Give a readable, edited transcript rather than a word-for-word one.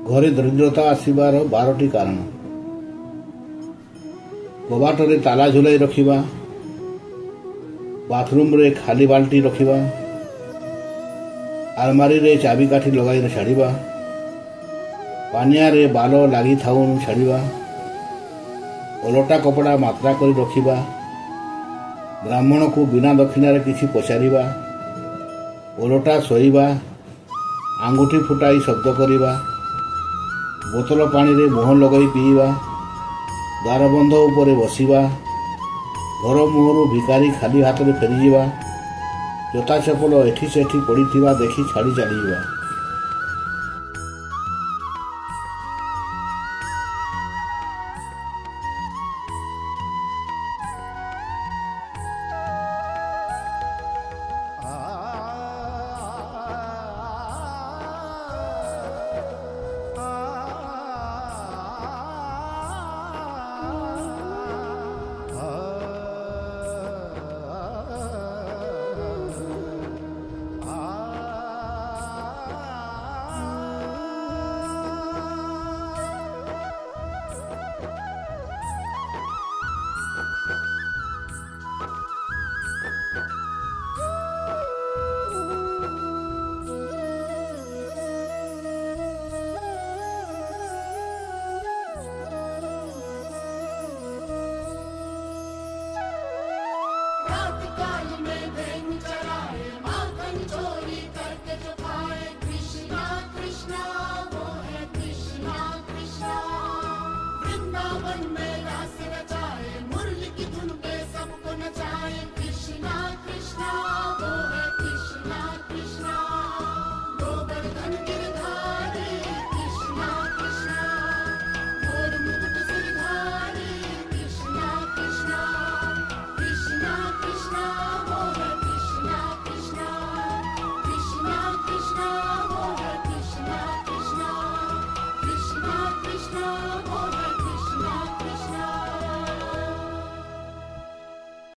घरे दरिद्रता आसबार 12टी कारण। कबाटरे ताला झुलाई रखिबा, बाथरूम रे खाली बाल्टी रखिबा, आलमारी रे चाबिकाठी लगाई छाड़िबा, पानिया रे बाल लगी थाउन छाड़िबा, ओलटा कपड़ा मात्रा कर रखिबा, ब्राह्मण को बिना दक्षिणारे किछि पचारिबा, ओलटा शोइबा, आंगुठी फुटाई शब्द करिबा, बोतल पानी रे मुह लगई पीवा, द्वारबंध उपरे बसिबा, घर मुहरु भिकारी खाली हाथ में फेरीजिबा, जोता चपल एठी सेठी पड़िथिबा देखि छाड़ी चलीबा। कृष्णा वो है कृष्णा कृष्णा वृंदावन में